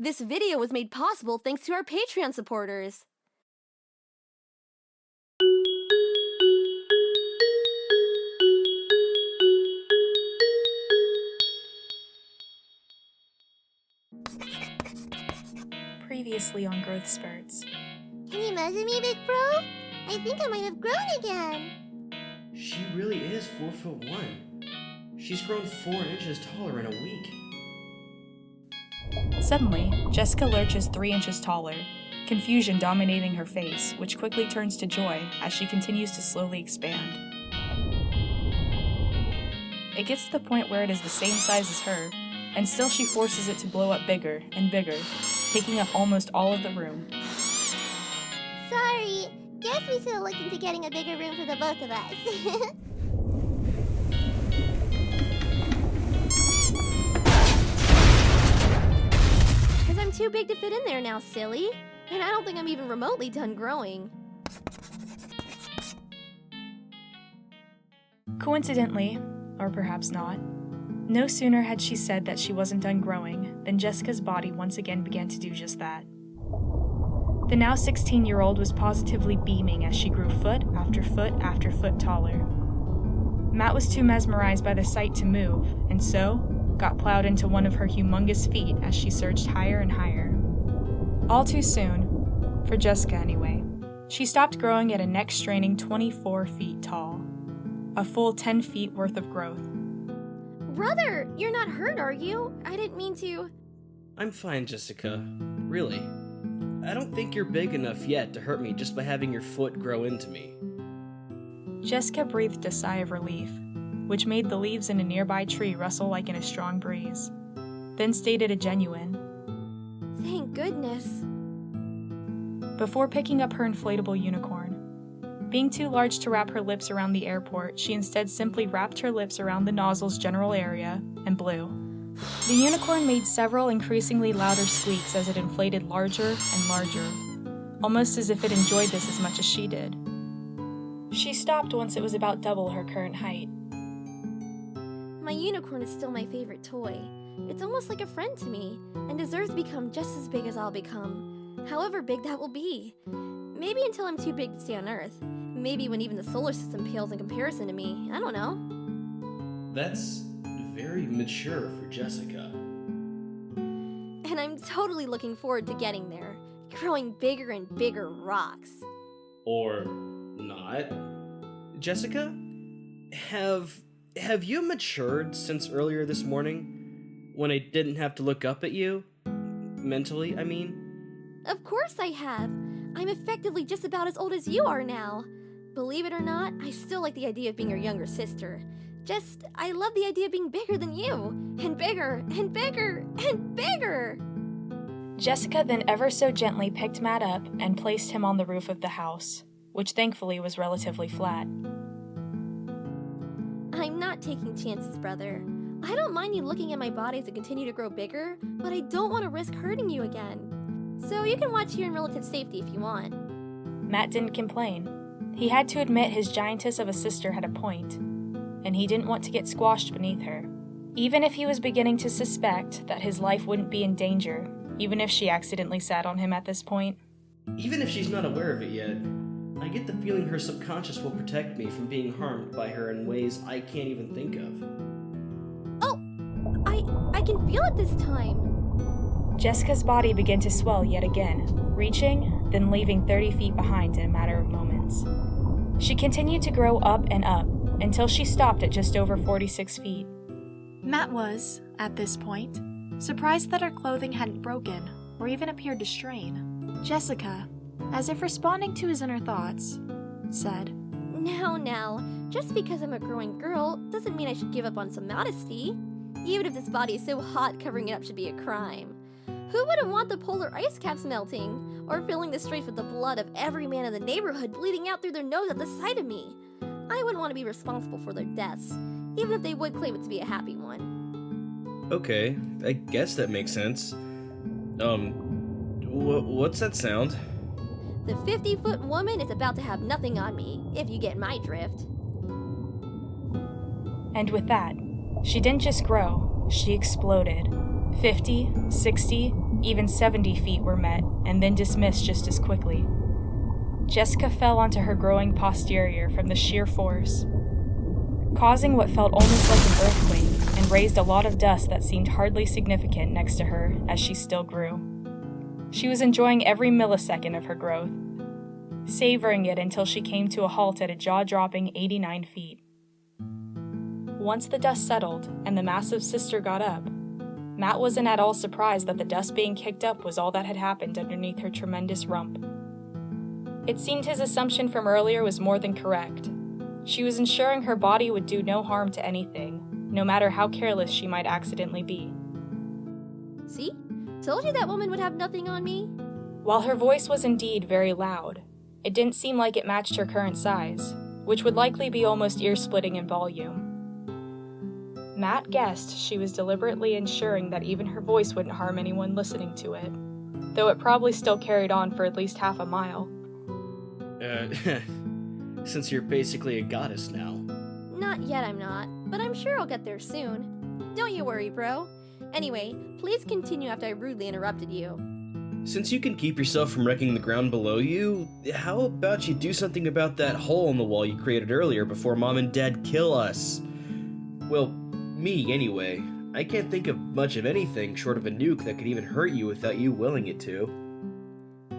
This video was made possible thanks to our Patreon supporters. Previously on Growth Spurts. Can you measure me, big bro? I think I might have grown again. She really is 4'1". She's grown 4 inches taller in a week. Suddenly, Jessica lurches 3 inches taller, confusion dominating her face, which quickly turns to joy as she continues to slowly expand. It gets to the point where it is the same size as her, and still she forces it to blow up bigger and bigger, taking up almost all of the room. Sorry, guess we should have looked into getting a bigger room for the both of us. I'm too big to fit in there now, silly. And I don't think I'm even remotely done growing. Coincidentally, or perhaps not, no sooner had she said that she wasn't done growing than Jessica's body once again began to do just that. The now 16-year-old was positively beaming as she grew foot after foot after foot taller. Matt was too mesmerized by the sight to move, and so got plowed into one of her humongous feet as she surged higher and higher. All too soon, for Jessica anyway, she stopped growing at a neck-straining 24 feet tall. A full 10 feet worth of growth. Brother, you're not hurt, are you? I didn't mean to... I'm fine, Jessica. Really. I don't think you're big enough yet to hurt me just by having your foot grow into me. Jessica breathed a sigh of relief, which made the leaves in a nearby tree rustle like in a strong breeze, then stated a genuine, "Thank goodness." Before picking up her inflatable unicorn. Being too large to wrap her lips around the airport, she instead simply wrapped her lips around the nozzle's general area and blew. The unicorn made several increasingly louder squeaks as it inflated larger and larger, almost as if it enjoyed this as much as she did. She stopped once it was about double her current height. My unicorn is still my favorite toy. It's almost like a friend to me, and deserves to become just as big as I'll become, however big that will be. Maybe until I'm too big to stay on Earth. Maybe when even the solar system pales in comparison to me. I don't know. That's very mature for Jessica. And I'm totally looking forward to getting there. Growing bigger and bigger rocks. Or not. Jessica, have you matured since earlier this morning? When I didn't have to look up at you? Mentally, I mean? Of course I have. I'm effectively just about as old as you are now. Believe it or not, I still like the idea of being your younger sister. Just, I love the idea of being bigger than you. And bigger, and bigger, and bigger! Jessica then ever so gently picked Matt up and placed him on the roof of the house, which thankfully was relatively flat. I'm not taking chances, brother. I don't mind you looking at my body as it continue to grow bigger, but I don't want to risk hurting you again. So you can watch here in relative safety if you want. Matt didn't complain. He had to admit his giantess of a sister had a point, and he didn't want to get squashed beneath her. Even if he was beginning to suspect that his life wouldn't be in danger, even if she accidentally sat on him at this point. Even if she's not aware of it yet, I get the feeling her subconscious will protect me from being harmed by her in ways I can't even think of. Oh! I can feel it this time! Jessica's body began to swell yet again, reaching, then leaving 30 feet behind in a matter of moments. She continued to grow up and up, until she stopped at just over 46 feet. Matt was, at this point, surprised that her clothing hadn't broken, or even appeared to strain. Jessica, as if responding to his inner thoughts, said, Now, just because I'm a growing girl doesn't mean I should give up on some modesty. Even if this body is so hot, covering it up should be a crime. Who wouldn't want the polar ice caps melting, or filling the streets with the blood of every man in the neighborhood bleeding out through their nose at the sight of me? I wouldn't want to be responsible for their deaths, even if they would claim it to be a happy one. Okay, I guess that makes sense. What's that sound? The 50-foot woman is about to have nothing on me, if you get my drift. And with that, she didn't just grow, she exploded. 50, 60, Even 70 feet were met, and then dismissed just as quickly. Jessica fell onto her growing posterior from the sheer force, causing what felt almost like an earthquake, and raised a lot of dust that seemed hardly significant next to her as she still grew. She was enjoying every millisecond of her growth, savoring it until she came to a halt at a jaw-dropping 89 feet. Once the dust settled and the massive sister got up, Matt wasn't at all surprised that the dust being kicked up was all that had happened underneath her tremendous rump. It seemed his assumption from earlier was more than correct. She was ensuring her body would do no harm to anything, no matter how careless she might accidentally be. See? Told you that woman would have nothing on me. While her voice was indeed very loud, it didn't seem like it matched her current size, which would likely be almost ear-splitting in volume. Matt guessed she was deliberately ensuring that even her voice wouldn't harm anyone listening to it, though it probably still carried on for at least half a mile. Since you're basically a goddess now. Not yet, I'm not, but I'm sure I'll get there soon. Don't you worry, bro. Anyway, please continue after I rudely interrupted you. Since you can keep yourself from wrecking the ground below you, how about you do something about that hole in the wall you created earlier before Mom and Dad kill us? Well, me anyway. I can't think of much of anything short of a nuke that could even hurt you without you willing it to.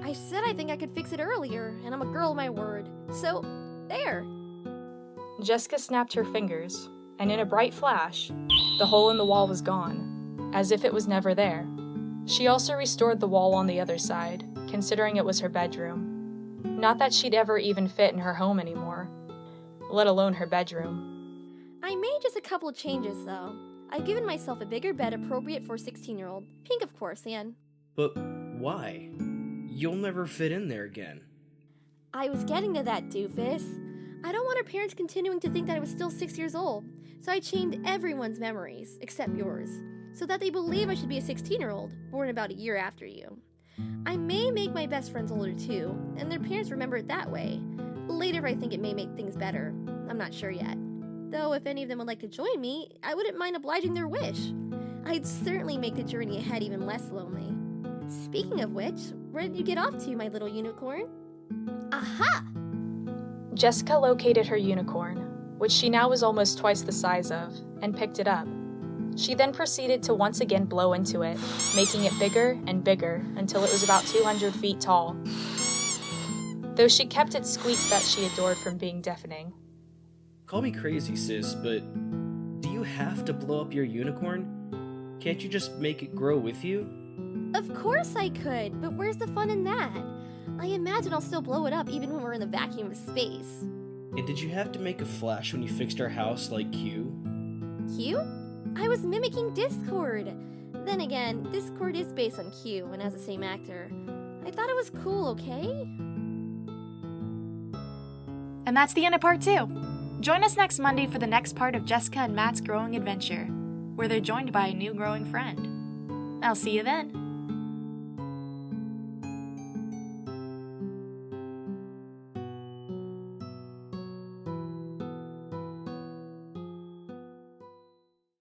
I said I think I could fix it earlier, and I'm a girl of my word. So, there. Jessica snapped her fingers, and in a bright flash, the hole in the wall was gone, as if it was never there. She also restored the wall on the other side, considering it was her bedroom. Not that she'd ever even fit in her home anymore, let alone her bedroom. I made just a couple of changes, though. I've given myself a bigger bed appropriate for a 16-year-old. Pink, of course, and... But why? You'll never fit in there again. I was getting to that, doofus. I don't want our parents continuing to think that I was still 6 years old, so I changed everyone's memories, except yours, so that they believe I should be a 16-year-old, born about a year after you. I may make my best friends older too, and their parents remember it that way. Later I think it may make things better. I'm not sure yet. Though if any of them would like to join me, I wouldn't mind obliging their wish. I'd certainly make the journey ahead even less lonely. Speaking of which, where did you get off to, my little unicorn? Aha! Jessica located her unicorn, which she now was almost twice the size of, and picked it up. She then proceeded to once again blow into it, making it bigger and bigger until it was about 200 feet tall. Though she kept its squeaks that she adored from being deafening. Call me crazy, sis, but do you have to blow up your unicorn? Can't you just make it grow with you? Of course I could, but where's the fun in that? I imagine I'll still blow it up even when we're in the vacuum of space. And did you have to make a flash when you fixed our house like Q? Q? I was mimicking Discord. Then again, Discord is based on Q and has the same actor. I thought it was cool, okay? And that's the end of part 2. Join us next Monday for the next part of Jessica and Matt's growing adventure, where they're joined by a new growing friend. I'll see you then.